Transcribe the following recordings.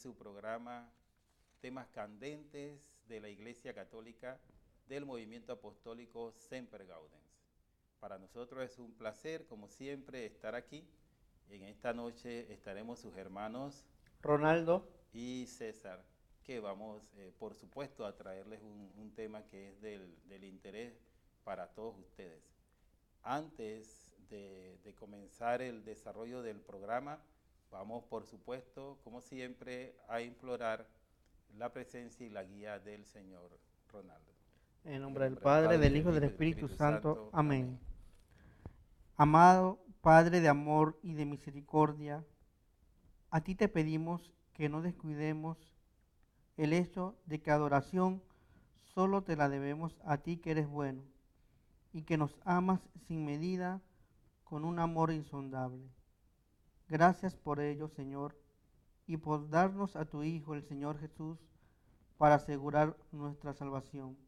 su programa Temas Candentes de la Iglesia Católica del Movimiento Apostólico Semper Gaudens. Para nosotros es un placer, como siempre, estar aquí. En esta noche estaremos sus hermanos Ronaldo y César, que vamos, por supuesto, a traerles un tema que es del interés para todos ustedes. Antes de comenzar el desarrollo del programa, vamos, por supuesto, como siempre, a implorar la presencia y la guía del Señor Ronaldo. en nombre del Padre, del Hijo y del Espíritu Santo. Amén. Amado Padre de amor y de misericordia, a ti te pedimos que no descuidemos el hecho de que adoración solo te la debemos a ti que eres bueno y que nos amas sin medida con un amor insondable. Gracias por ello, Señor, y por darnos a tu Hijo, el Señor Jesús, para asegurar nuestra salvación.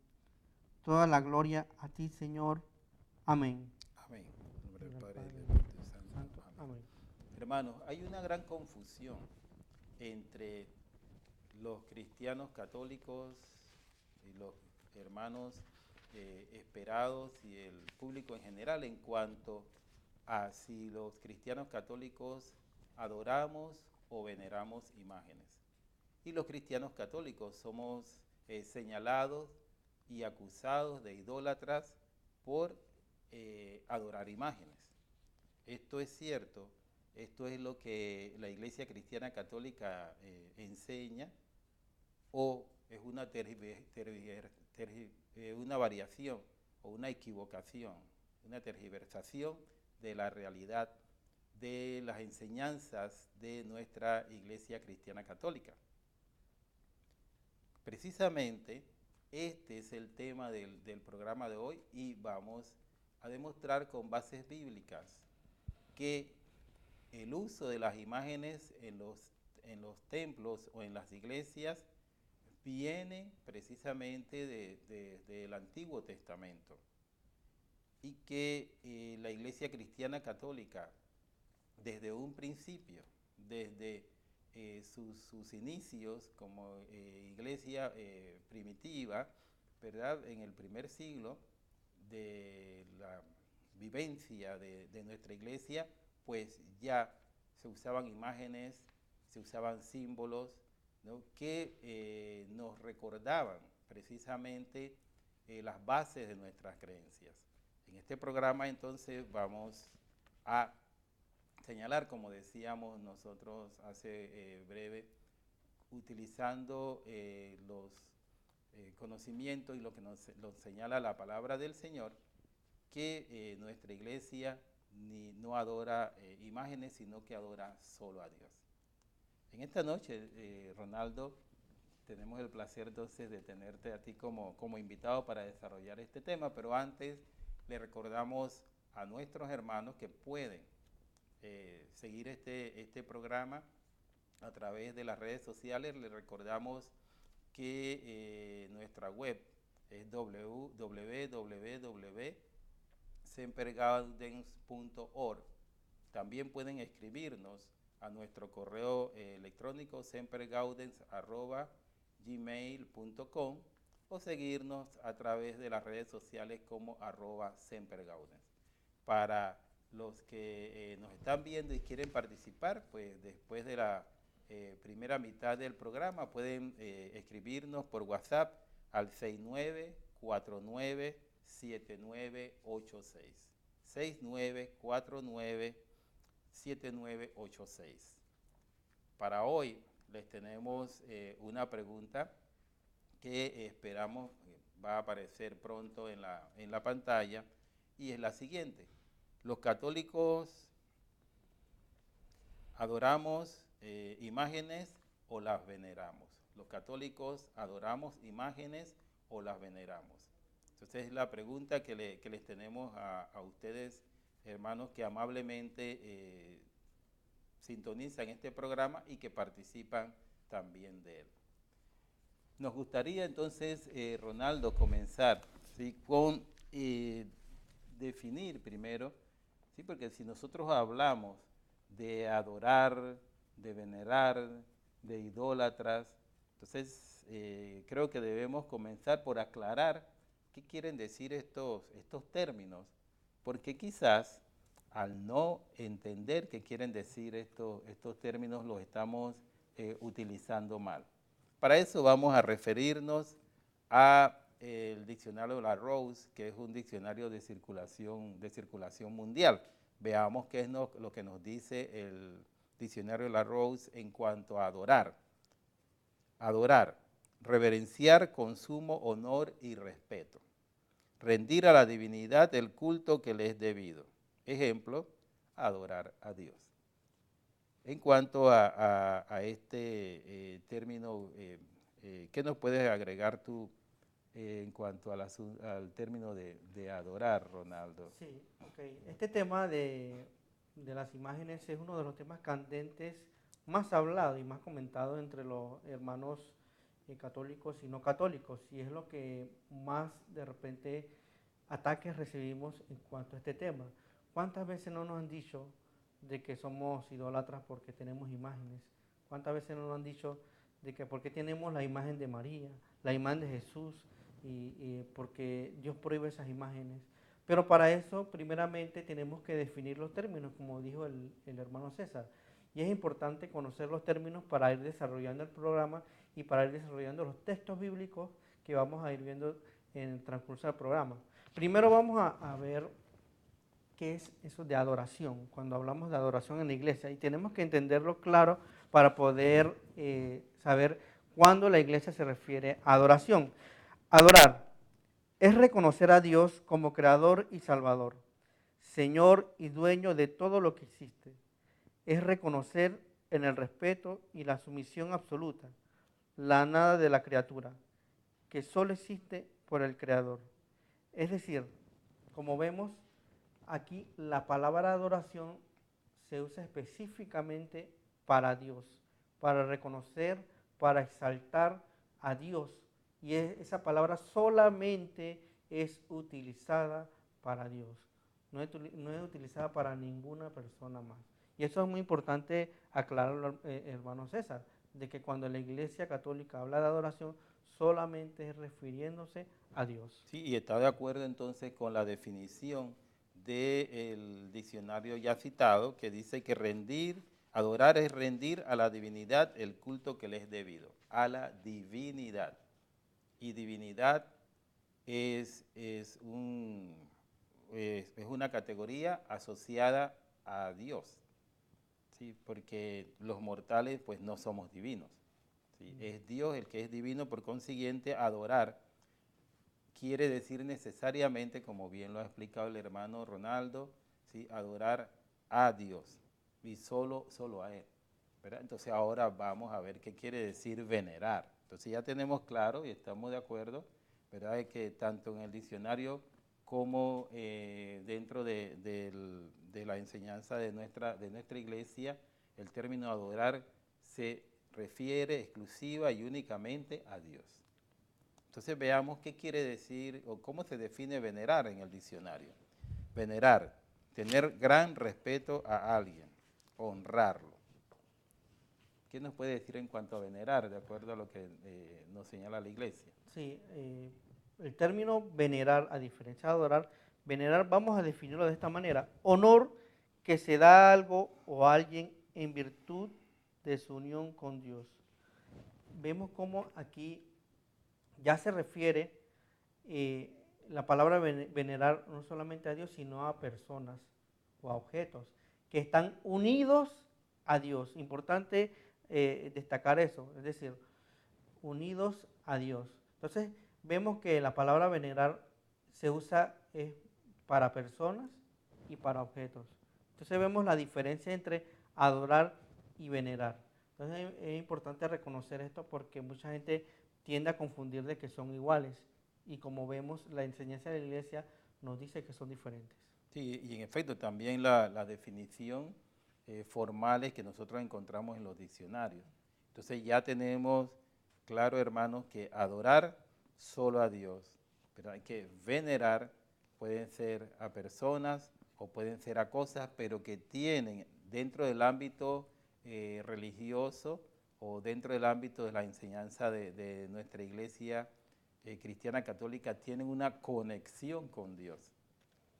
Toda la gloria a ti, Señor. Amén. Amén. En nombre del Padre y del Espíritu Santo. Amén. Hermanos, hay una gran confusión entre los cristianos católicos y los hermanos esperados y el público en general en cuanto a si los cristianos católicos adoramos o veneramos imágenes. Y los cristianos católicos somos señalados y acusados de idólatras por adorar imágenes. Esto es cierto, esto es lo que la Iglesia Cristiana Católica enseña, o es una variación o una equivocación, una tergiversación de la realidad de las enseñanzas de nuestra Iglesia Cristiana Católica. Precisamente este es el tema del programa de hoy y vamos a demostrar con bases bíblicas que el uso de las imágenes en los templos o en las iglesias viene precisamente del Antiguo Testamento y que la Iglesia Cristiana Católica desde un principio, desde sus inicios como iglesia primitiva, ¿verdad? En el primer siglo de la vivencia de nuestra iglesia, pues ya se usaban imágenes, se usaban símbolos, ¿no? Que nos recordaban precisamente las bases de nuestras creencias. En este programa entonces vamos a señalar, como decíamos nosotros hace breve, utilizando los conocimientos y lo que nos señala la palabra del Señor, que nuestra iglesia no adora imágenes, sino que adora solo a Dios. En esta noche, Ronaldo, tenemos el placer entonces de tenerte a ti como invitado para desarrollar este tema, pero antes le recordamos a nuestros hermanos que pueden seguir este programa a través de las redes sociales. Les recordamos que nuestra web es www.sempergaudens.org. También pueden escribirnos a nuestro correo electrónico sempergaudens@gmail.com o seguirnos a través de las redes sociales como @sempergaudens. Para los que nos están viendo y quieren participar, pues después de la primera mitad del programa pueden escribirnos por WhatsApp al 69497986. 69497986. Para hoy les tenemos una pregunta que esperamos va a aparecer pronto en la pantalla, y es la siguiente: ¿los católicos adoramos imágenes o las veneramos? ¿Los católicos adoramos imágenes o las veneramos? Entonces es la pregunta que les tenemos a ustedes, hermanos, que amablemente sintonizan este programa y que participan también de él. Nos gustaría entonces, Ronaldo, comenzar, ¿sí?, con definir primero, ¿sí?, porque si nosotros hablamos de adorar, de venerar, de idólatras. Entonces, creo que debemos comenzar por aclarar qué quieren decir estos términos, porque quizás al no entender qué quieren decir estos términos, los estamos utilizando mal. Para eso vamos a referirnos a el diccionario de la Rose, que es un diccionario de circulación mundial. Veamos qué es lo que nos dice el diccionario de la Rose en cuanto a adorar. Adorar, reverenciar, consumo, honor y respeto. Rendir a la divinidad el culto que le es debido. Ejemplo, adorar a Dios. En cuanto a este término, ¿qué nos puedes agregar tú en cuanto al término de adorar, Ronaldo? Sí, ok. Este tema de las imágenes es uno de los temas candentes más hablados y más comentados entre los hermanos católicos y no católicos, y es lo que más de repente ataques recibimos en cuanto a este tema. ¿Cuántas veces no nos han dicho de que somos idólatras porque tenemos imágenes? ¿Cuántas veces no nos han dicho de que porque tenemos la imagen de María, la imagen de Jesús, y porque Dios prohíbe esas imágenes? Pero para eso, primeramente, tenemos que definir los términos, como dijo el hermano César. Y es importante conocer los términos para ir desarrollando el programa y para ir desarrollando los textos bíblicos que vamos a ir viendo en el transcurso del programa. Primero vamos a ver qué es eso de adoración, cuando hablamos de adoración en la iglesia. Y tenemos que entenderlo claro para poder saber cuándo la iglesia se refiere a adoración. Adorar es reconocer a Dios como creador y salvador, Señor y dueño de todo lo que existe. Es reconocer en el respeto y la sumisión absoluta la nada de la criatura, que solo existe por el Creador. Es decir, como vemos, aquí la palabra adoración se usa específicamente para Dios, para reconocer, para exaltar a Dios. Y esa palabra solamente es utilizada para Dios, no es utilizada para ninguna persona más. Y eso es muy importante aclararlo, hermano César, de que cuando la Iglesia Católica habla de adoración, solamente es refiriéndose a Dios. Sí, y está de acuerdo entonces con la definición del diccionario ya citado, que dice que adorar es rendir a la divinidad el culto que le es debido, a la divinidad. Y divinidad es una categoría asociada a Dios, ¿sí? Porque los mortales pues no somos divinos, ¿sí? Es Dios el que es divino, por consiguiente adorar quiere decir necesariamente, como bien lo ha explicado el hermano Ronaldo, ¿sí? Adorar a Dios y solo a Él, ¿verdad? Entonces ahora vamos a ver qué quiere decir venerar. Entonces ya tenemos claro y estamos de acuerdo, ¿verdad?, de que tanto en el diccionario como dentro de la enseñanza de nuestra iglesia, el término adorar se refiere exclusiva y únicamente a Dios. Entonces veamos qué quiere decir o cómo se define venerar en el diccionario. Venerar, tener gran respeto a alguien, honrarlo. ¿Qué nos puede decir en cuanto a venerar, de acuerdo a lo que nos señala la iglesia? Sí, el término venerar, a diferencia de adorar, venerar vamos a definirlo de esta manera: honor que se da a algo o a alguien en virtud de su unión con Dios. Vemos cómo aquí ya se refiere la palabra venerar no solamente a Dios, sino a personas o a objetos que están unidos a Dios. Importante destacar eso, es decir, unidos a Dios. Entonces, vemos que la palabra venerar se usa para personas y para objetos. Entonces, vemos la diferencia entre adorar y venerar. Entonces, es importante reconocer esto porque mucha gente tiende a confundir de que son iguales. Y como vemos, la enseñanza de la iglesia nos dice que son diferentes. Sí, y en efecto también la definición formales que nosotros encontramos en los diccionarios. Entonces ya tenemos claro, hermanos, que adorar solo a Dios, pero hay que venerar, pueden ser a personas o pueden ser a cosas, pero que tienen dentro del ámbito religioso o dentro del ámbito de la enseñanza de nuestra iglesia cristiana católica tienen una conexión con Dios.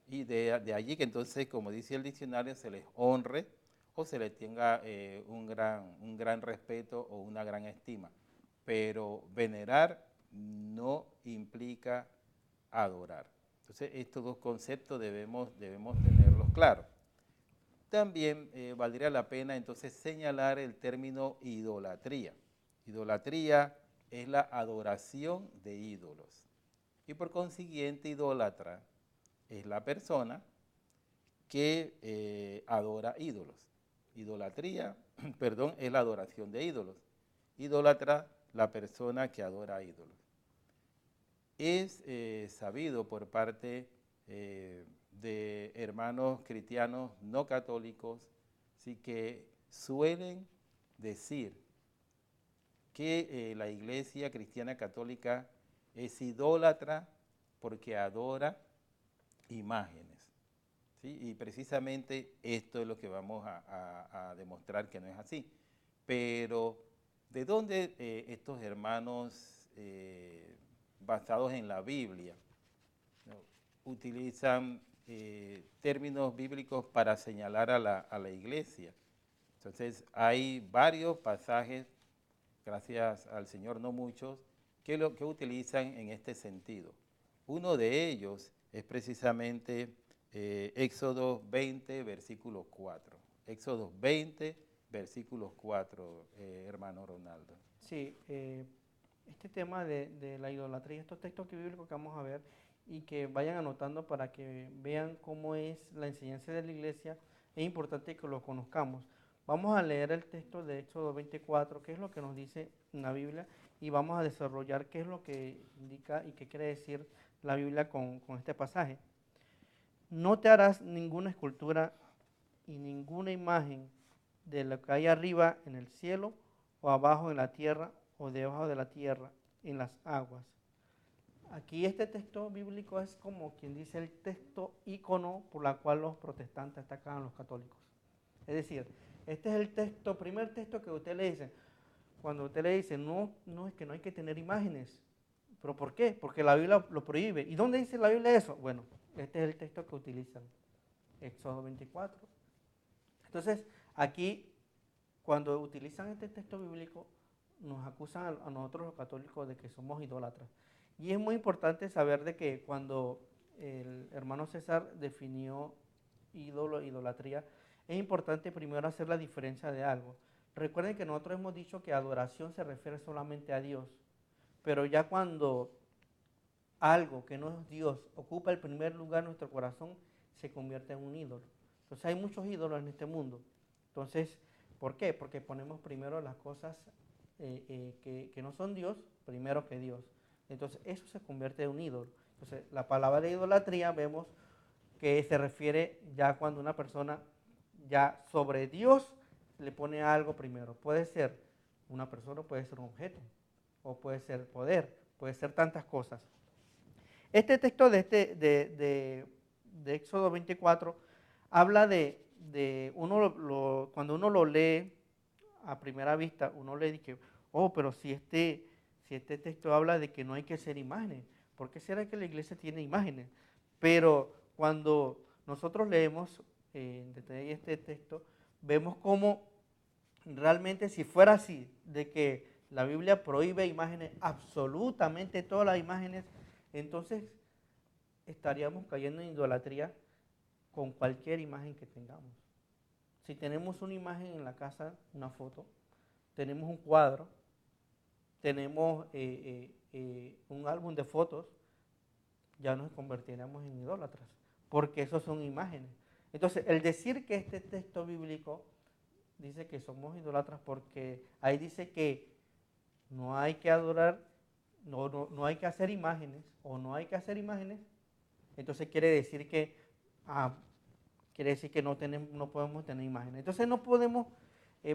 Y de allí que entonces, como dice el diccionario, se les honre o se les tenga un gran respeto o una gran estima. Pero venerar no implica adorar. Entonces, estos dos conceptos debemos tenerlos claros. También valdría la pena entonces señalar el término idolatría. Idolatría es la adoración de ídolos. Y por consiguiente, idólatra es la persona que adora ídolos. Idolatría, perdón, es la adoración de ídolos. Idólatra, la persona que adora ídolos. Es sabido por parte de hermanos cristianos no católicos, sí, que suelen decir que la iglesia cristiana católica es idólatra porque adora imágenes. ¿Sí? Y precisamente esto es lo que vamos a demostrar que no es así. Pero, ¿de dónde estos hermanos basados en la Biblia ¿no? utilizan términos bíblicos para señalar a la iglesia? Entonces, hay varios pasajes, gracias al Señor, no muchos, que utilizan en este sentido. Uno de ellos es precisamente Éxodo 20, versículo 4. Éxodo 20, versículo 4, hermano Ronaldo. Sí, este tema de la idolatría, estos textos bíblicos que vamos a ver y que vayan anotando para que vean cómo es la enseñanza de la iglesia, es importante que lo conozcamos. Vamos a leer el texto de Éxodo 24, qué es lo que nos dice en la Biblia, y vamos a desarrollar qué es lo que indica y qué quiere decir la Biblia con este pasaje. No te harás ninguna escultura y ninguna imagen de lo que hay arriba en el cielo o abajo en la tierra o debajo de la tierra en las aguas. Aquí este texto bíblico es como quien dice el texto ícono por la cual los protestantes atacan a los católicos. Es decir, este es el texto, primer texto que usted le dice. Cuando usted le dice, no, es que no hay que tener imágenes. ¿Pero por qué? Porque la Biblia lo prohíbe. ¿Y dónde dice la Biblia eso? Bueno, este es el texto que utilizan, Éxodo 24. Entonces, aquí, cuando utilizan este texto bíblico, nos acusan a nosotros los católicos de que somos idólatras. Y es muy importante saber de que cuando el hermano César definió idolatría, es importante primero hacer la diferencia de algo. Recuerden que nosotros hemos dicho que adoración se refiere solamente a Dios, pero ya cuando algo que no es Dios ocupa el primer lugar en nuestro corazón, se convierte en un ídolo. Entonces hay muchos ídolos en este mundo. Entonces, ¿por qué? Porque ponemos primero las cosas que no son Dios, primero que Dios. Entonces eso se convierte en un ídolo. Entonces la palabra de idolatría vemos que se refiere ya cuando una persona ya sobre Dios le pone algo primero. Puede ser una persona, puede ser un objeto, o puede ser poder, puede ser tantas cosas. Este texto de Éxodo 24 habla cuando uno lo lee a primera vista, uno le dice, oh, pero si este texto habla de que no hay que hacer imágenes, ¿por qué será que la iglesia tiene imágenes? Pero cuando nosotros leemos en detalle este texto, vemos cómo realmente si fuera así, de que la Biblia prohíbe imágenes, absolutamente todas las imágenes, entonces estaríamos cayendo en idolatría con cualquier imagen que tengamos. Si tenemos una imagen en la casa, una foto, tenemos un cuadro, tenemos un álbum de fotos, ya nos convertiremos en idólatras, porque esos son imágenes. Entonces, el decir que este texto bíblico dice que somos idólatras, porque ahí dice que no hay que adorar, no hay que hacer imágenes, o no hay que hacer imágenes, entonces quiere decir que no podemos tener imágenes. Entonces no podemos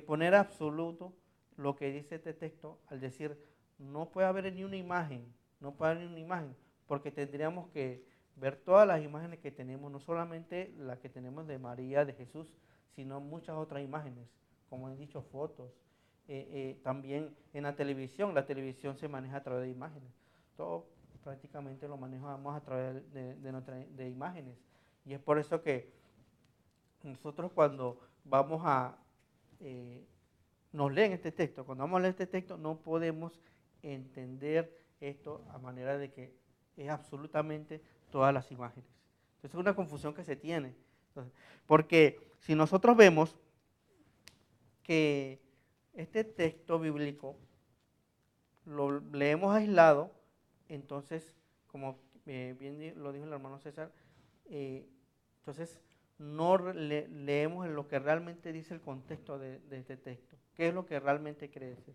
poner absoluto lo que dice este texto al decir no puede haber ni una imagen, no puede haber ni una imagen, porque tendríamos que ver todas las imágenes que tenemos, no solamente las que tenemos de María, de Jesús, sino muchas otras imágenes, como he dicho, fotos, también en la televisión se maneja a través de imágenes. Todo prácticamente lo manejamos a través de imágenes. Y es por eso que nosotros cuando vamos nos leen este texto, cuando vamos a leer este texto no podemos entender esto a manera de que es absolutamente todas las imágenes. Entonces es una confusión que se tiene. Entonces, porque si nosotros vemos que este texto bíblico lo leemos aislado, entonces, como bien lo dijo el hermano César, entonces no leemos en lo que realmente dice el contexto de este texto, qué es lo que realmente quiere decir.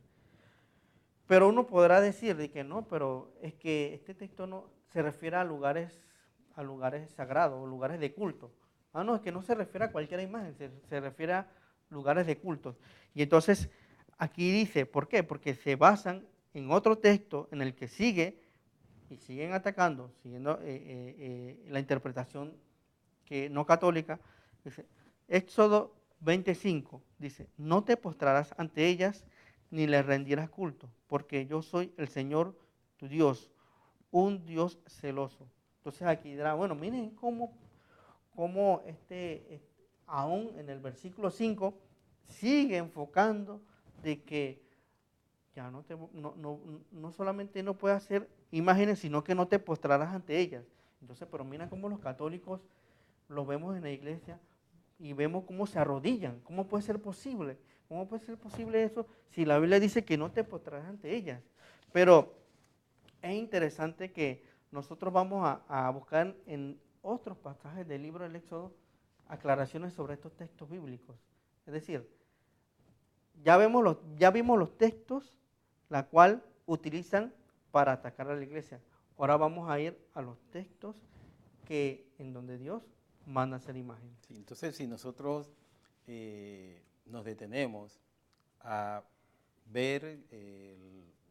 Pero uno podrá decir de que no, pero es que este texto no se refiere a lugares sagrados o lugares de culto. Ah, no, es que no se refiere a cualquier imagen, se refiere a lugares de culto. Y entonces aquí dice, ¿por qué? Porque se basan en otro texto en el que siguen atacando, siguiendo la interpretación que no católica. Dice, Éxodo 25, dice, no te postrarás ante ellas ni les rendirás culto, porque yo soy el Señor tu Dios, un Dios celoso. Entonces aquí dirá, bueno, miren cómo aún en el versículo 5 sigue enfocando de que ya no solamente no puedes hacer imágenes, sino que no te postrarás ante ellas. Entonces, pero mira cómo los católicos lo vemos en la iglesia y vemos cómo se arrodillan. ¿Cómo puede ser posible? ¿Cómo puede ser posible eso si la Biblia dice que no te postrarás ante ellas? Pero es interesante que nosotros vamos a buscar en otros pasajes del libro del Éxodo aclaraciones sobre estos textos bíblicos. Es decir, ya vimos los textos la cual utilizan para atacar a la iglesia. Ahora vamos a ir a los textos en donde Dios manda hacer imágenes. Sí, entonces, si nosotros nos detenemos a ver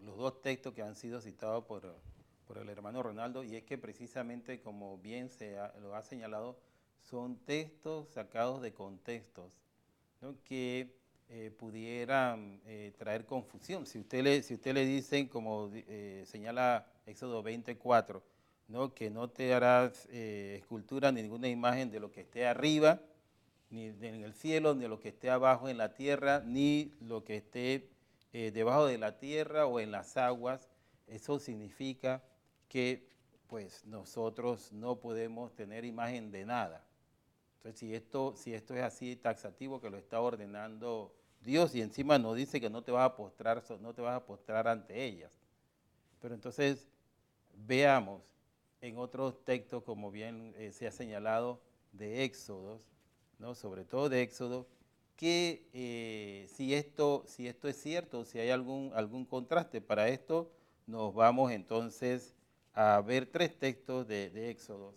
los dos textos que han sido citados por el hermano Ronaldo, y es que precisamente, como bien lo ha señalado, son textos sacados de contextos, ¿no?, que pudieran traer confusión. Si usted le dicen, como señala Éxodo 24, ¿no?, que no te harás escultura ni ninguna imagen de lo que esté arriba, ni en el cielo, ni de lo que esté abajo en la tierra, ni lo que esté debajo de la tierra o en las aguas. Eso significa que pues nosotros no podemos tener imagen de nada. Entonces, si esto es así taxativo, que lo está ordenando Dios, y encima nos dice que no te vas a postrar ante ellas. Pero entonces veamos en otros textos, como bien se ha señalado, de Éxodos, ¿no?, sobre todo de Éxodo, que si esto es cierto, si hay algún contraste. Para esto nos vamos entonces a ver tres textos de Éxodos.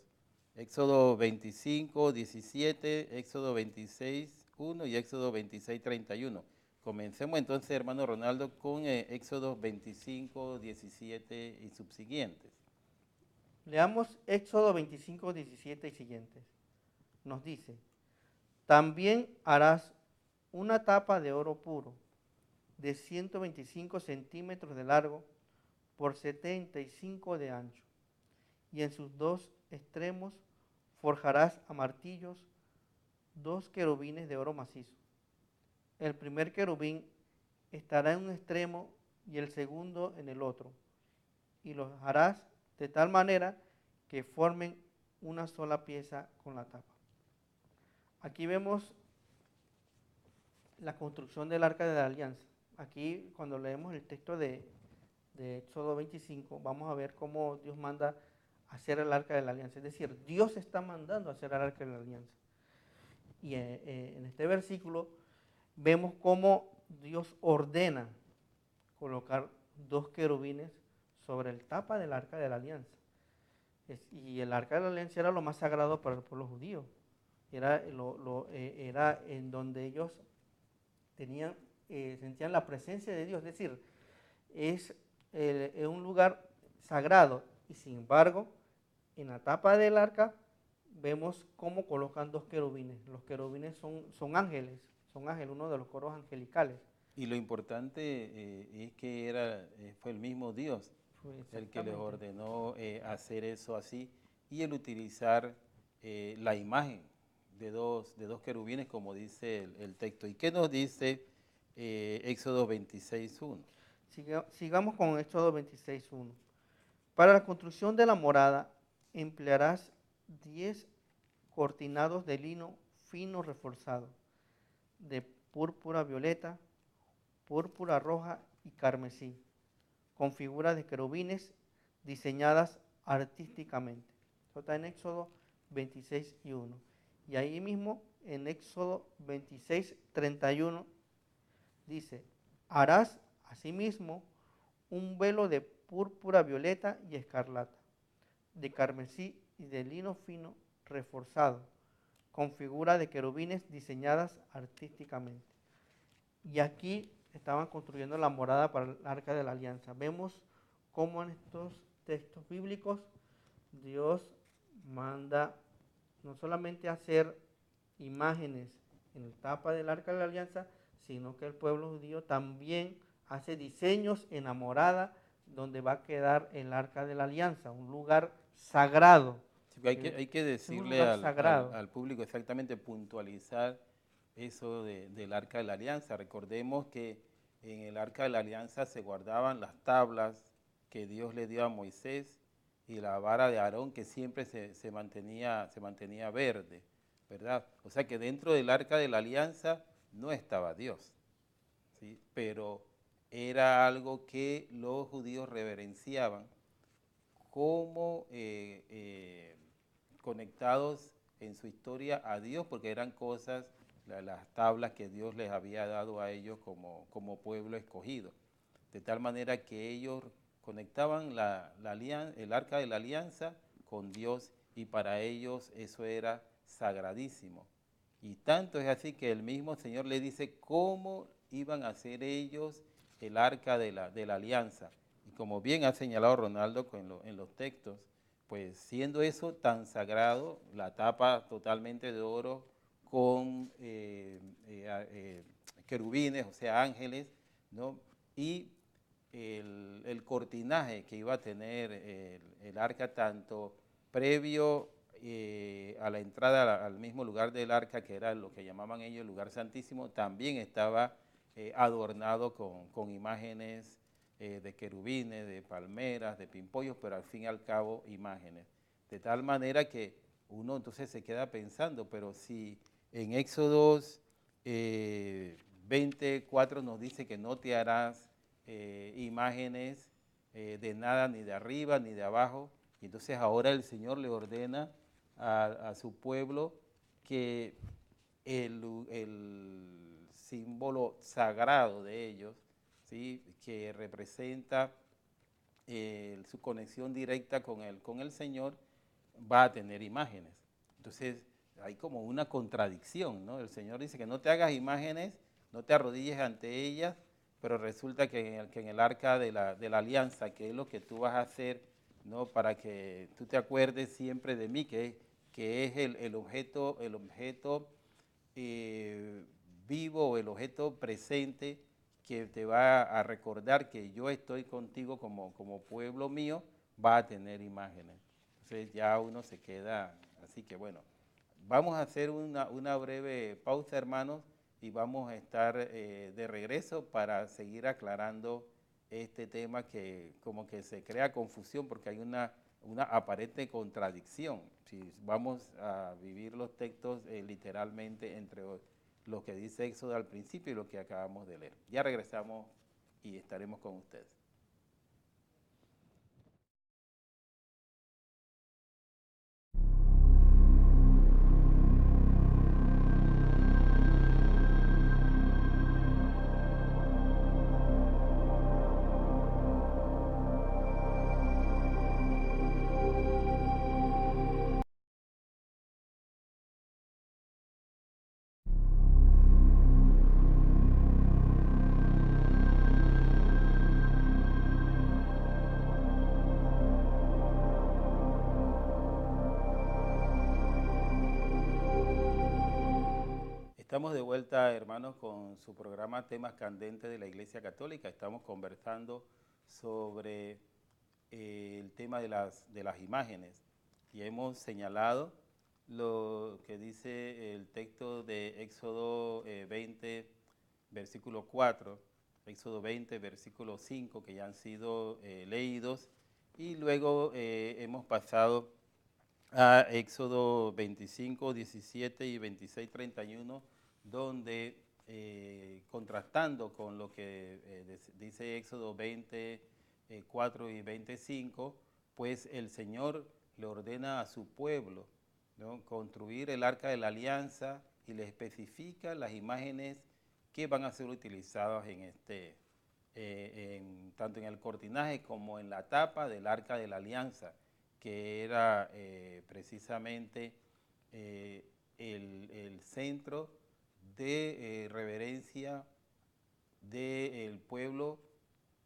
Éxodo 25, 17, Éxodo 26, 1 y Éxodo 26, 31. Comencemos entonces, hermano Ronaldo, con Éxodo 25, 17 y subsiguientes. Leamos Éxodo 25, 17 y siguientes. Nos dice, también harás una tapa de oro puro de 125 centímetros de largo por 75 de ancho, y en sus dos extremos forjarás a martillos 2 querubines de oro macizo. El primer querubín estará en un extremo y el segundo en el otro, y los harás de tal manera que formen una sola pieza con la tapa. Aquí vemos la construcción del Arca de la Alianza. Aquí, cuando leemos el texto de Éxodo 25, vamos a ver cómo Dios manda hacer el Arca de la Alianza. Es decir, Dios está mandando hacer el Arca de la Alianza. Y en este versículo vemos cómo Dios ordena colocar 2 querubines sobre el tapa del Arca de la Alianza. Y el Arca de la Alianza era lo más sagrado para el pueblo judío. Era en donde ellos sentían la presencia de Dios. Es decir, es un lugar sagrado. Y sin embargo, en la tapa del arca vemos cómo colocan 2 querubines. Los querubines son ángeles, uno de los coros angelicales. Y lo importante es que fue el mismo Dios el que les ordenó hacer eso así, y el utilizar la imagen de dos querubines, como dice el texto. ¿Y qué nos dice Éxodo 26:1? Sigamos con Éxodo 26:1. Para la construcción de la morada emplearás 10 cortinados de lino fino reforzado, de púrpura violeta, púrpura roja y carmesí, con figuras de querubines diseñadas artísticamente. Eso está en Éxodo 26:1. Y ahí mismo en Éxodo 26:31 dice: harás asimismo un velo de púrpura violeta y escarlata, de carmesí y de lino fino reforzado, con figuras de querubines diseñadas artísticamente. Y aquí estaban construyendo la morada para el arca de la alianza. Vemos cómo en estos textos bíblicos Dios manda no solamente hacer imágenes en el tapa del arca de la alianza, sino que el pueblo judío también hace diseños en la morada donde va a quedar el arca de la alianza, un lugar sagrado. Sí, hay que decirle al público exactamente, puntualizar eso del arca de la alianza. Recordemos que en el arca de la alianza se guardaban las tablas que Dios le dio a Moisés y la vara de Aarón, que siempre se mantenía verde, ¿verdad? O sea que dentro del arca de la alianza no estaba Dios, ¿sí? Pero era algo que los judíos reverenciaban como conectados en su historia a Dios, porque eran cosas, las tablas que Dios les había dado a ellos como pueblo escogido. De tal manera que ellos conectaban el arca de la alianza con Dios, y para ellos eso era sagradísimo. Y tanto es así que el mismo Señor le dice cómo iban a hacer ellos el arca de la alianza. Y como bien ha señalado Ronaldo en los textos, pues siendo eso tan sagrado, la tapa totalmente de oro con querubines, o sea, ángeles, ¿no? Y el cortinaje que iba a tener el arca, tanto previo a la entrada al mismo lugar del arca, que era lo que llamaban ellos el lugar santísimo, también estaba adornado con imágenes de querubines, de palmeras, de pimpollos, pero al fin y al cabo imágenes. De tal manera que uno entonces se queda pensando, pero si en Éxodos 24 nos dice que no te harás imágenes de nada, ni de arriba ni de abajo, y entonces ahora el Señor le ordena a su pueblo que el símbolo sagrado de ellos, ¿sí?, que representa su conexión directa con el Señor, va a tener imágenes. Entonces hay como una contradicción, ¿no? El Señor dice que no te hagas imágenes, no te arrodilles ante ellas, pero resulta que en el arca de la alianza, que es lo que tú vas a hacer, ¿no?, para que tú te acuerdes siempre de mí, que es el objeto vivo, el objeto presente, que te va a recordar que yo estoy contigo como pueblo mío, va a tener imágenes. Entonces ya uno se queda, así que bueno, vamos a hacer una breve pausa, hermanos, y vamos a estar de regreso para seguir aclarando este tema que como que se crea confusión porque hay una aparente contradicción. Si vamos a vivir los textos literalmente entre lo que dice Éxodo al principio y lo que acabamos de leer. Ya regresamos y estaremos con ustedes. Estamos de vuelta, hermanos, con su programa Temas Candentes de la Iglesia Católica. Estamos conversando sobre el tema de las imágenes y hemos señalado lo que dice el texto de Éxodo 20, versículo 4, Éxodo 20, versículo 5, que ya han sido leídos, y luego hemos pasado a Éxodo 25, 17 y 26, 31, donde contrastando con lo que dice Éxodo 20, 4 y 25, pues el Señor le ordena a su pueblo, ¿no?, construir el arca de la alianza y le especifica las imágenes que van a ser utilizadas en tanto en el cortinaje como en la tapa del arca de la alianza, que era precisamente el centro de reverencia del pueblo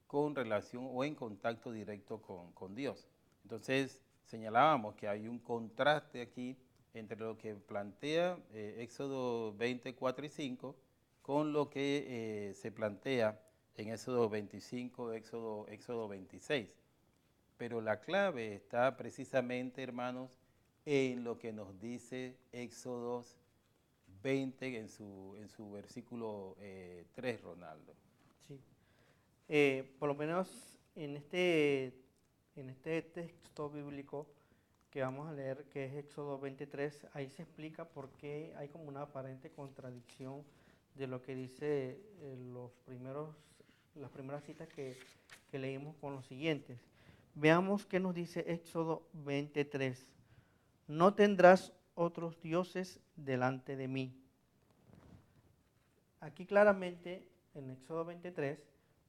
con relación o en contacto directo con Dios. Entonces señalábamos que hay un contraste aquí entre lo que plantea Éxodo 24 y 5 con lo que se plantea en Éxodo 25, Éxodo 26. Pero la clave está precisamente, hermanos, en lo que nos dice Éxodo 20 en su versículo 3, Ronaldo. Sí. Por lo menos en este texto bíblico que vamos a leer, que es Éxodo 23, ahí se explica por qué hay como una aparente contradicción de lo que dice las primeras citas que leímos con los siguientes. Veamos qué nos dice Éxodo 23. No tendrás otros dioses delante de mí. Aquí claramente en Éxodo 23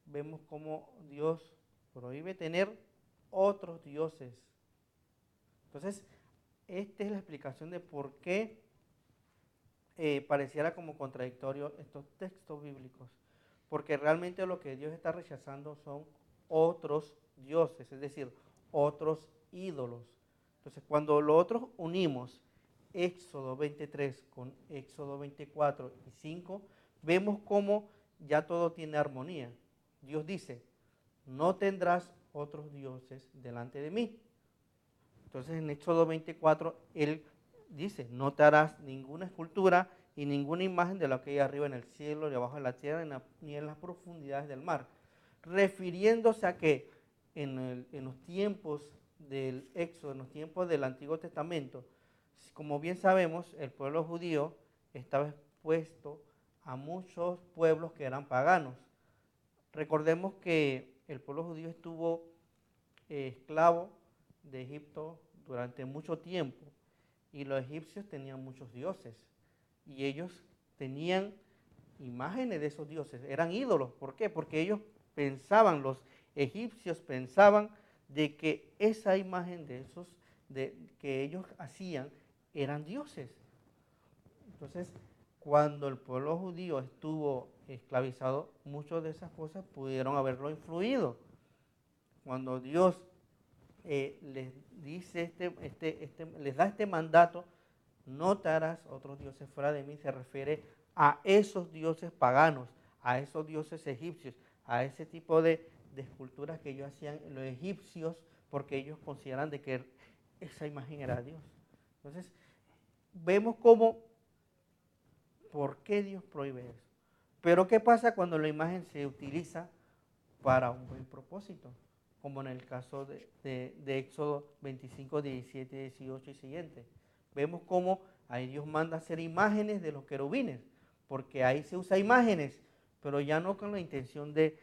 vemos cómo Dios prohíbe tener otros dioses. Entonces, esta es la explicación de por qué pareciera como contradictorio estos textos bíblicos. Porque realmente lo que Dios está rechazando son otros dioses, es decir, otros ídolos. Entonces, cuando nosotros unimos Éxodo 23 con Éxodo 24 y 5, vemos cómo ya todo tiene armonía. Dios dice, no tendrás otros dioses delante de mí. Entonces en Éxodo 24, Él dice, no te harás ninguna escultura y ninguna imagen de lo que hay arriba en el cielo, debajo de la tierra, ni en las profundidades del mar. Refiriéndose a que en los tiempos del Éxodo, en los tiempos del Antiguo Testamento, como bien sabemos, el pueblo judío estaba expuesto a muchos pueblos que eran paganos. Recordemos que el pueblo judío estuvo esclavo de Egipto durante mucho tiempo y los egipcios tenían muchos dioses y ellos tenían imágenes de esos dioses, eran ídolos. ¿Por qué? Porque ellos pensaban, los egipcios pensaban de que esa imagen que ellos hacían eran dioses. Entonces, cuando el pueblo judío estuvo esclavizado, muchas de esas cosas pudieron haberlo influido. Cuando Dios les dice les da este mandato, no te harás otros dioses fuera de mí, se refiere a esos dioses paganos, a esos dioses egipcios, a ese tipo de esculturas que ellos hacían los egipcios, porque ellos consideran de que esa imagen era Dios. Entonces, vemos por qué Dios prohíbe eso. Pero ¿qué pasa cuando la imagen se utiliza para un buen propósito? Como en el caso de Éxodo 25, 17, 18 y siguiente. Vemos cómo ahí Dios manda hacer imágenes de los querubines, porque ahí se usa imágenes, pero ya no con la intención de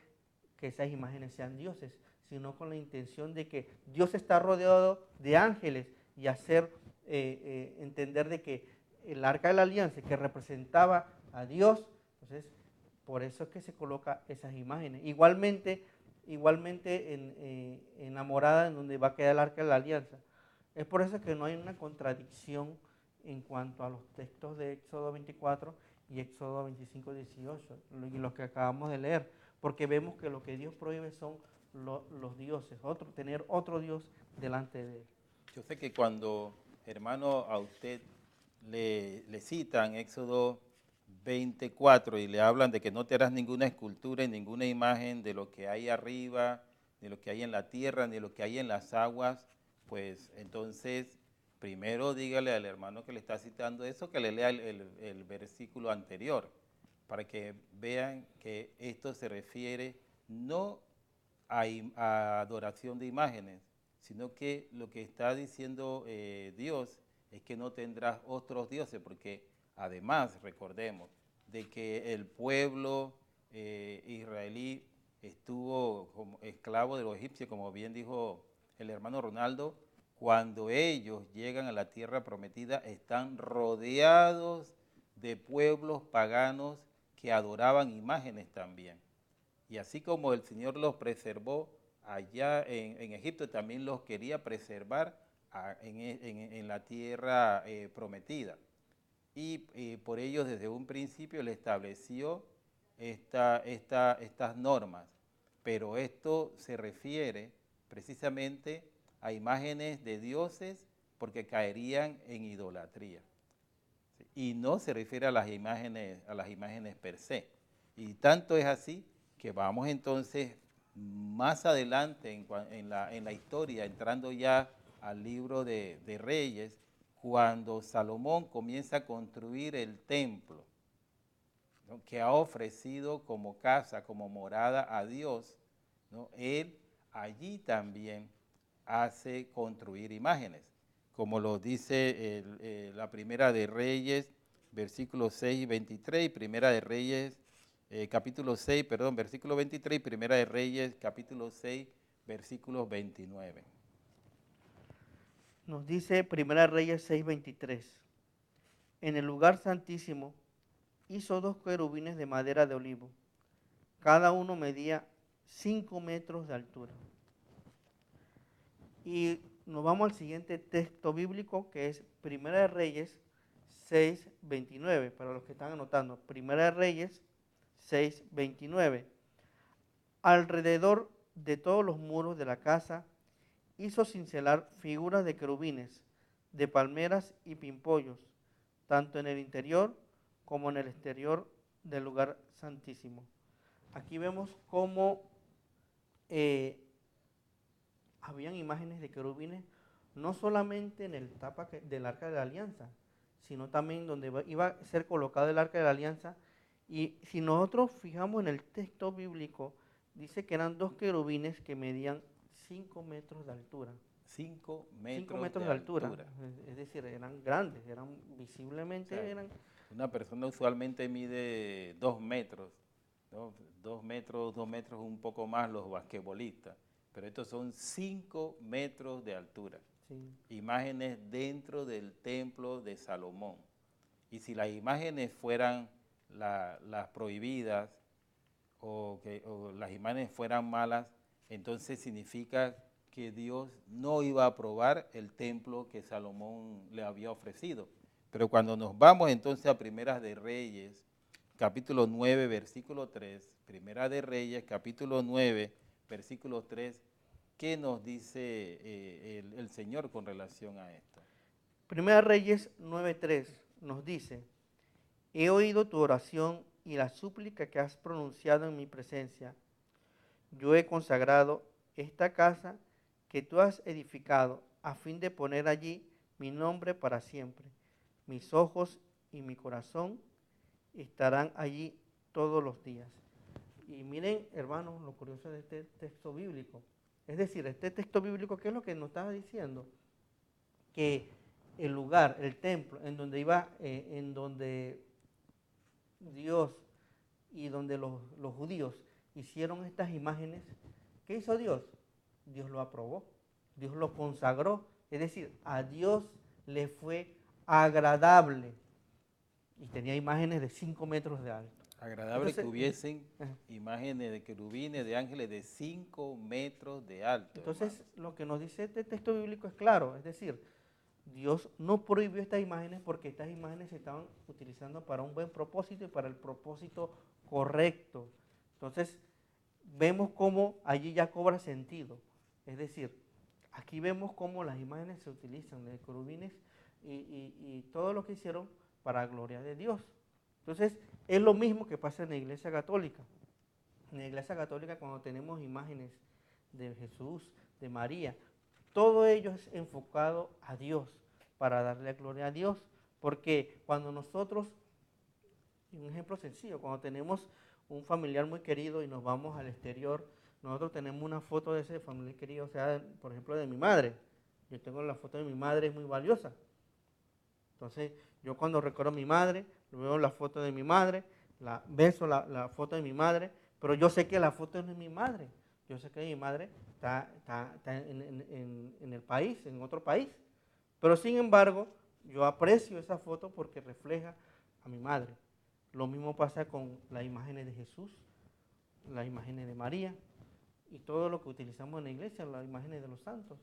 que esas imágenes sean dioses, sino con la intención de que Dios está rodeado de ángeles y hacer entender de que el arca de la alianza que representaba a Dios, entonces por eso es que se coloca esas imágenes. Igualmente en la morada en donde va a quedar el arca de la alianza. Es por eso que no hay una contradicción en cuanto a los textos de Éxodo 24 y Éxodo 25, 18, y los que acabamos de leer, porque vemos que lo que Dios prohíbe son los dioses, tener otro Dios delante de él. Yo sé que cuando, hermano, a usted le citan Éxodo 24 y le hablan de que no te harás ninguna escultura y ninguna imagen de lo que hay arriba, de lo que hay en la tierra, ni de lo que hay en las aguas, pues entonces primero dígale al hermano que le está citando eso, que le lea el versículo anterior, para que vean que esto se refiere no a adoración de imágenes, sino que lo que está diciendo Dios es que no tendrás otros dioses, porque además recordemos de que el pueblo israelí estuvo como esclavo de los egipcios, como bien dijo el hermano Ronaldo. Cuando ellos llegan a la tierra prometida, están rodeados de pueblos paganos que adoraban imágenes también. Y así como el Señor los preservó allá en Egipto, también los quería preservar en la tierra prometida. Y por ello desde un principio le estableció estas normas. Pero esto se refiere precisamente a imágenes de dioses porque caerían en idolatría. Y no se refiere a las imágenes per se. Y tanto es así que vamos entonces más adelante en la historia, entrando ya al libro de Reyes, cuando Salomón comienza a construir el templo, ¿no?, que ha ofrecido como casa, como morada a Dios, ¿no? Él allí también hace construir imágenes, como lo dice la Primera de Reyes, versículos 6 y 23, y Primera de Reyes, capítulo 6, perdón, versículo 23, y Primera de Reyes, capítulo 6, versículos 29. Nos dice Primera Reyes 6:23. En el lugar santísimo hizo 2 querubines de madera de olivo. Cada uno medía 5 metros de altura. Y nos vamos al siguiente texto bíblico, que es Primera de Reyes 6:29. Para los que están anotando, Primera de Reyes 6:29. Alrededor de todos los muros de la casa hizo cincelar figuras de querubines, de palmeras y pimpollos, tanto en el interior como en el exterior del lugar santísimo. Aquí vemos cómo habían imágenes de querubines, no solamente en el tapa del Arca de la Alianza, sino también donde iba a ser colocado el Arca de la Alianza. Y si nosotros fijamos en el texto bíblico, dice que eran 2 querubines que medían 5 metros de altura. 5 5 metros de altura. Es decir, eran grandes, eran visiblemente, o sea, eran... Una persona usualmente mide 2 metros, ¿no? 2 metros un poco más los basquetbolistas, pero estos son 5 metros de altura. Sí. Imágenes dentro del templo de Salomón. Y si las imágenes fueran las prohibidas o las imágenes fueran malas, entonces significa que Dios no iba a aprobar el templo que Salomón le había ofrecido. Pero cuando nos vamos entonces a Primeras de Reyes, capítulo 9, versículo 3, Primera de Reyes, capítulo 9, versículo 3, ¿qué nos dice el Señor con relación a esto? Primera Reyes 9:3 nos dice: he oído tu oración y la súplica que has pronunciado en mi presencia. Yo he consagrado esta casa que tú has edificado a fin de poner allí mi nombre para siempre. Mis ojos y mi corazón estarán allí todos los días. Y miren, hermanos, lo curioso de este texto bíblico. Es decir, este texto bíblico, ¿qué es lo que nos está diciendo? Que el lugar, el templo, en donde Dios y donde los judíos hicieron estas imágenes, ¿qué hizo Dios? Dios lo aprobó, Dios lo consagró, es decir, a Dios le fue agradable y tenía imágenes de 5 metros de alto. Agradable. Entonces, que hubiesen imágenes de querubines, de ángeles de 5 metros de alto. Entonces, hermanos, lo que nos dice este texto bíblico es claro, es decir, Dios no prohibió estas imágenes porque estas imágenes se estaban utilizando para un buen propósito y para el propósito correcto. Entonces, vemos cómo allí ya cobra sentido. Es decir, aquí vemos cómo las imágenes se utilizan de querubines y todo lo que hicieron para la gloria de Dios. Entonces, es lo mismo que pasa en la Iglesia Católica. En la Iglesia Católica, cuando tenemos imágenes de Jesús, de María, todo ello es enfocado a Dios, para darle gloria a Dios. Porque cuando nosotros, un ejemplo sencillo, cuando tenemos un familiar muy querido y nos vamos al exterior, nosotros tenemos una foto de ese familiar querido, o sea, por ejemplo, de mi madre. Yo tengo la foto de mi madre, es muy valiosa. Entonces, yo cuando recuerdo a mi madre, veo la foto de mi madre, beso la foto de mi madre, pero yo sé que la foto no es mi madre. Yo sé que mi madre está en el país, en otro país. Pero sin embargo, yo aprecio esa foto porque refleja a mi madre. Lo mismo pasa con las imágenes de Jesús, las imágenes de María y todo lo que utilizamos en la iglesia, las imágenes de los santos.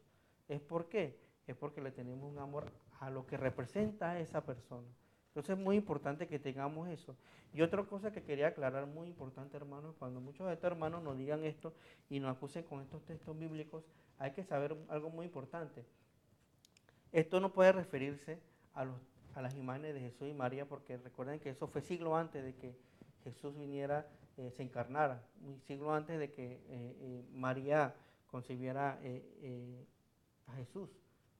¿Es por qué? Es porque le tenemos un amor a lo que representa a esa persona. Entonces es muy importante que tengamos eso. Y otra cosa que quería aclarar, muy importante, hermanos, cuando muchos de estos hermanos nos digan esto y nos acusen con estos textos bíblicos, hay que saber algo muy importante. Esto no puede referirse a las imágenes de Jesús y María, porque recuerden que eso fue siglo antes de que Jesús viniera, se encarnara, un siglo antes de que María concibiera a Jesús.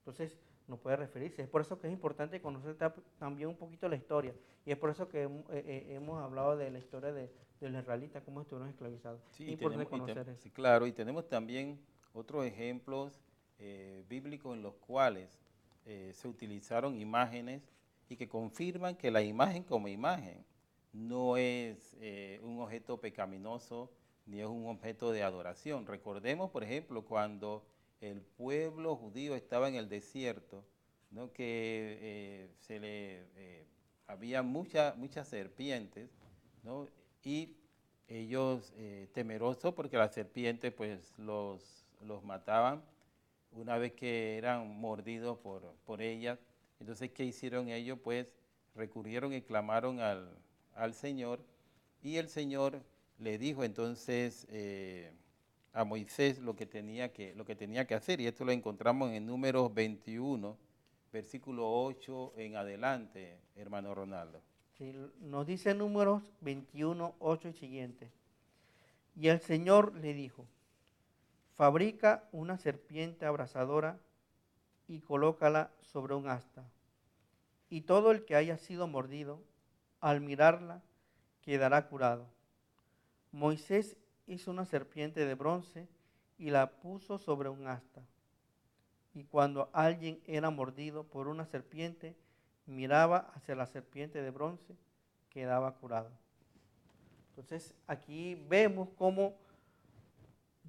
Entonces, no puede referirse. Es por eso que es importante conocer también un poquito la historia. Y es por eso que hemos hablado de la historia de los israelitas, cómo estuvieron esclavizados. Sí, es importante conocer eso. sí, claro, y tenemos también otros ejemplos bíblicos en los cuales se utilizaron imágenes y que confirman que la imagen como imagen no es un objeto pecaminoso ni es un objeto de adoración. Recordemos, por ejemplo, cuando el pueblo judío estaba en el desierto, ¿no? Que había muchas serpientes, ¿no? Y ellos temerosos porque las serpientes pues los mataban una vez que eran mordidos por ellas. Entonces, ¿qué hicieron ellos? Pues recurrieron y clamaron al Señor, y el Señor le dijo entonces a Moisés lo que tenía que hacer, y esto lo encontramos en Números 21, versículo 8 en adelante, hermano Ronaldo. Sí, nos dice Números 21, 8 y siguiente. Y el Señor le dijo: fabrica una serpiente abrasadora y colócala sobre un asta. Y todo el que haya sido mordido, al mirarla, quedará curado. Moisés hizo una serpiente de bronce y la puso sobre un asta. Y cuando alguien era mordido por una serpiente, miraba hacia la serpiente de bronce, quedaba curado. Entonces aquí vemos cómo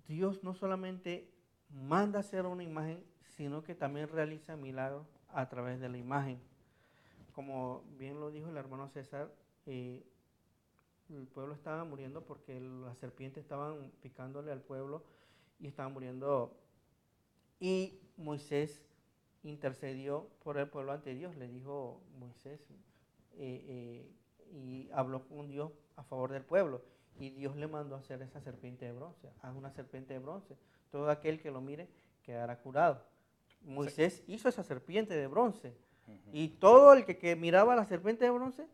Dios no solamente manda hacer una imagen, sino que también realiza milagros a través de la imagen. Como bien lo dijo el hermano César, el pueblo estaba muriendo porque las serpientes estaban picándole al pueblo y estaban muriendo. Y Moisés intercedió por el pueblo ante Dios, le dijo Moisés, y habló con Dios a favor del pueblo. Y Dios le mandó a hacer esa serpiente de bronce. Haz una serpiente de bronce. Todo aquel que lo mire quedará curado. Moisés hizo esa serpiente de bronce. Y todo el que miraba la serpiente de bronce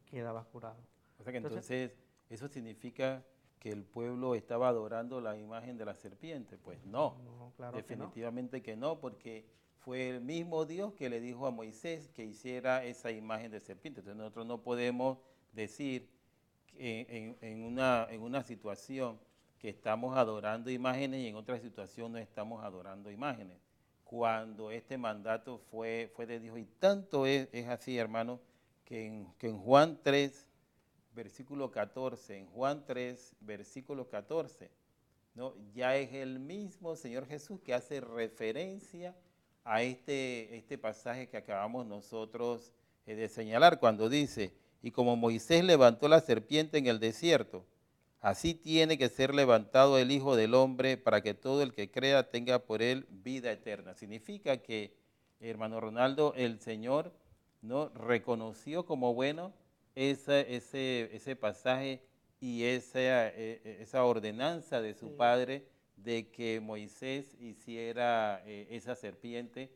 quedaba curado. O sea que entonces eso significa que el pueblo estaba adorando la imagen de la serpiente. Pues no, claro definitivamente que no, porque fue el mismo Dios que le dijo a Moisés que hiciera esa imagen de serpiente. Entonces nosotros no podemos decir que en una situación que estamos adorando imágenes y en otra situación no estamos adorando imágenes. Cuando este mandato fue de Dios, y tanto es así, hermano, que en Juan 3, versículo 14, en Juan 3, versículo 14, ¿no? Ya es el mismo Señor Jesús que hace referencia a este pasaje que acabamos nosotros de señalar, cuando dice: y como Moisés levantó la serpiente en el desierto, así tiene que ser levantado el Hijo del Hombre, para que todo el que crea tenga por él vida eterna. Significa que, hermano Ronaldo, el Señor, ¿no?, reconoció como bueno ese pasaje y esa ordenanza de su padre de que Moisés hiciera esa serpiente,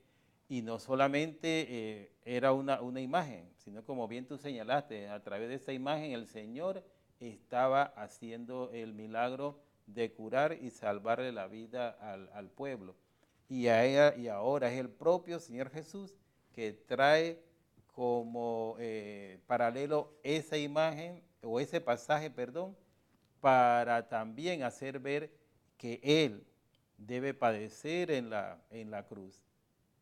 Y no solamente era una imagen, sino como bien tú señalaste, a través de esa imagen el Señor estaba haciendo el milagro de curar y salvarle la vida al pueblo. Y ahora es el propio Señor Jesús que trae como paralelo esa imagen o ese pasaje, perdón, para también hacer ver que Él debe padecer en la cruz,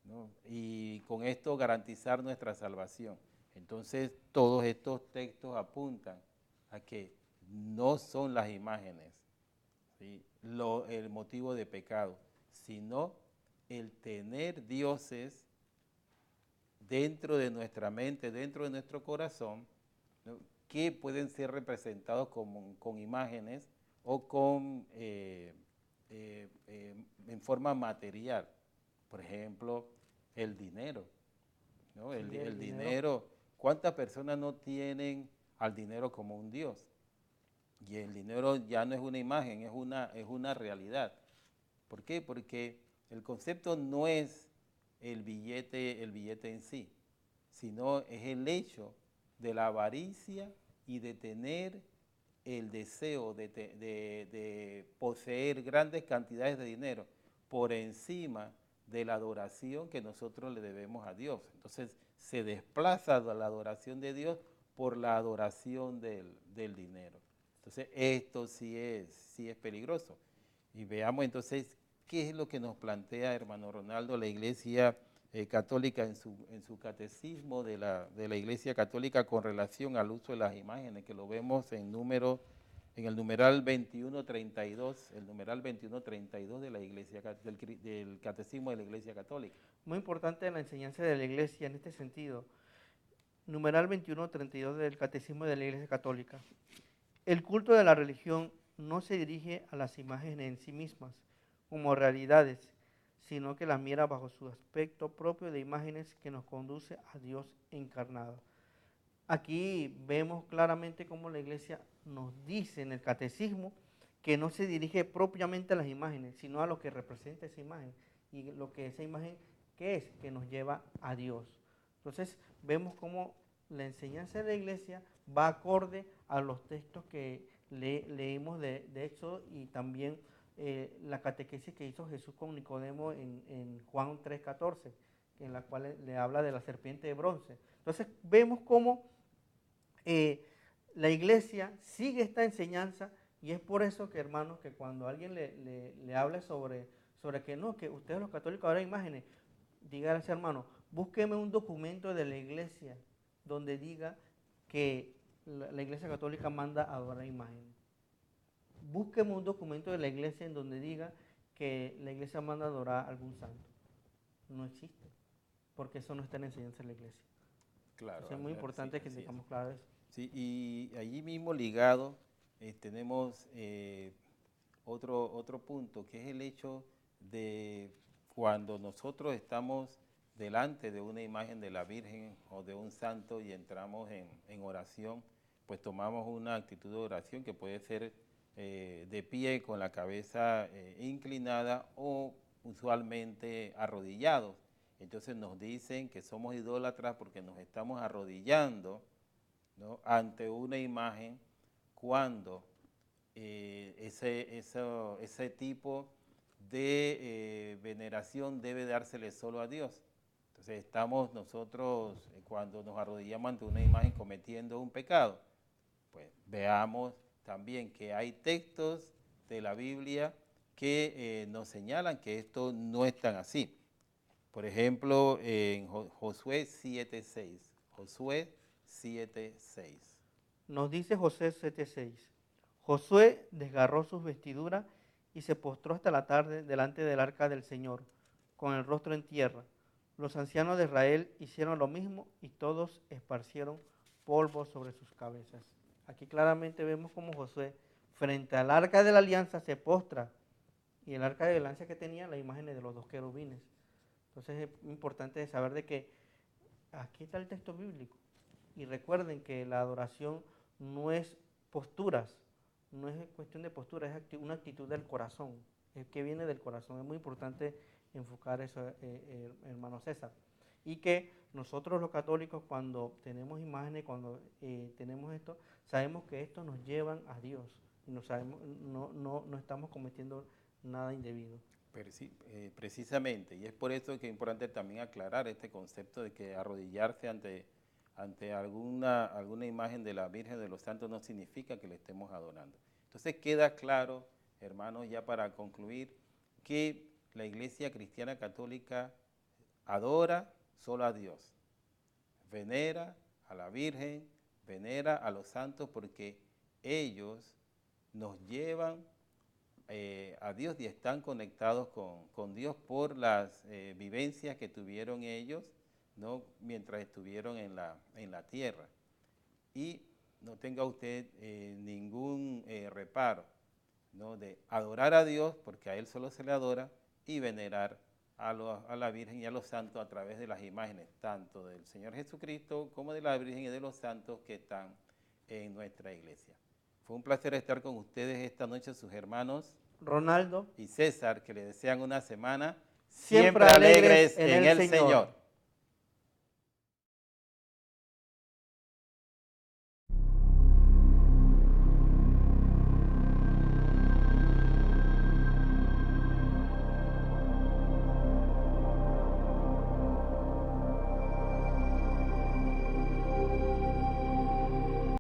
¿no? Y con esto garantizar nuestra salvación. Entonces, todos estos textos apuntan a que no son las imágenes, ¿sí?, el motivo de pecado, sino el tener dioses dentro de nuestra mente, dentro de nuestro corazón, ¿no?, que pueden ser representados con imágenes o en forma material. Por ejemplo, el dinero, ¿no? Sí, El dinero, ¿cuántas personas no tienen al dinero como un Dios? Y el dinero ya no es una imagen, es una realidad. ¿Por qué? Porque el concepto no es el billete en sí, sino es el hecho de la avaricia y de tener el deseo de poseer grandes cantidades de dinero por encima de la adoración que nosotros le debemos a Dios. Entonces se desplaza la adoración de Dios por la adoración del dinero. Entonces esto sí es peligroso. Y veamos entonces qué es lo que nos plantea, hermano Ronaldo, la Iglesia Católica en su catecismo de la Iglesia Católica con relación al uso de las imágenes, que lo vemos en el numeral 2132, el numeral 2132 de la Iglesia, del Catecismo de la Iglesia Católica. Muy importante la enseñanza de la Iglesia en este sentido. Numeral 2132 del Catecismo de la Iglesia Católica. El culto de la religión no se dirige a las imágenes en sí mismas como realidades, sino que las mira bajo su aspecto propio de imágenes que nos conduce a Dios encarnado. Aquí vemos claramente cómo la Iglesia nos dice en el Catecismo que no se dirige propiamente a las imágenes, sino a lo que representa esa imagen y lo que esa imagen ¿qué es? Que nos lleva a Dios. Entonces vemos cómo la enseñanza de la Iglesia va acorde a los textos que leímos de Éxodo y también la catequesis que hizo Jesús con Nicodemo en Juan 3:14, en la cual le habla de la serpiente de bronce. Entonces vemos cómo la Iglesia sigue esta enseñanza y es por eso que, hermanos, que cuando alguien le hable sobre que no, que ustedes los católicos adoran imágenes, dígale a ese hermano, búsqueme un documento de la Iglesia donde diga que la Iglesia Católica manda a adorar imágenes. Búsqueme un documento de la Iglesia en donde diga que la Iglesia manda a adorar a algún santo. No existe, porque eso no está en la enseñanza de la Iglesia. Claro. Entonces es muy importante que tengamos claro eso. Sí, y allí mismo ligado tenemos otro punto, que es el hecho de cuando nosotros estamos delante de una imagen de la Virgen o de un santo y entramos en oración, pues tomamos una actitud de oración que puede ser de pie con la cabeza inclinada o usualmente arrodillados. Entonces nos dicen que somos idólatras porque nos estamos arrodillando, ¿no?, ante una imagen cuando ese tipo de veneración debe dársele solo a Dios. Entonces estamos nosotros, cuando nos arrodillamos ante una imagen cometiendo un pecado, pues veamos también que hay textos de la Biblia que nos señalan que esto no es tan así. Por ejemplo, en Josué 7:6. Josué 7:6. Nos dice Josué 7:6. Josué desgarró sus vestiduras y se postró hasta la tarde delante del arca del Señor, con el rostro en tierra. Los ancianos de Israel hicieron lo mismo y todos esparcieron polvo sobre sus cabezas. Aquí claramente vemos cómo Josué, frente al arca de la alianza, se postra. Y el arca de la alianza que tenía las imágenes de los dos querubines. Entonces es importante saber de que aquí está el texto bíblico. Y recuerden que la adoración no es posturas, no es cuestión de postura, es una actitud del corazón, es que viene del corazón. Es muy importante enfocar eso, hermano César. Y que nosotros los católicos cuando tenemos imágenes, cuando tenemos esto, sabemos que esto nos llevan a Dios y no estamos cometiendo nada indebido. Pero sí, precisamente, y es por eso que es importante también aclarar este concepto de que arrodillarse ante alguna imagen de la Virgen de los Santos no significa que le estemos adorando. Entonces queda claro, hermanos, ya para concluir, que la Iglesia Cristiana Católica adora solo a Dios, venera a la Virgen, venera a los santos porque ellos nos llevan a Dios y están conectados con Dios por las vivencias que tuvieron ellos, ¿no?, mientras estuvieron en la tierra. Y no tenga usted ningún reparo, ¿no?, de adorar a Dios, porque a Él solo se le adora, y venerar a la Virgen y a los santos a través de las imágenes, tanto del Señor Jesucristo como de la Virgen y de los santos que están en nuestra iglesia. Fue un placer estar con ustedes esta noche, sus hermanos Ronaldo y César, que le desean una semana siempre alegres en el Señor.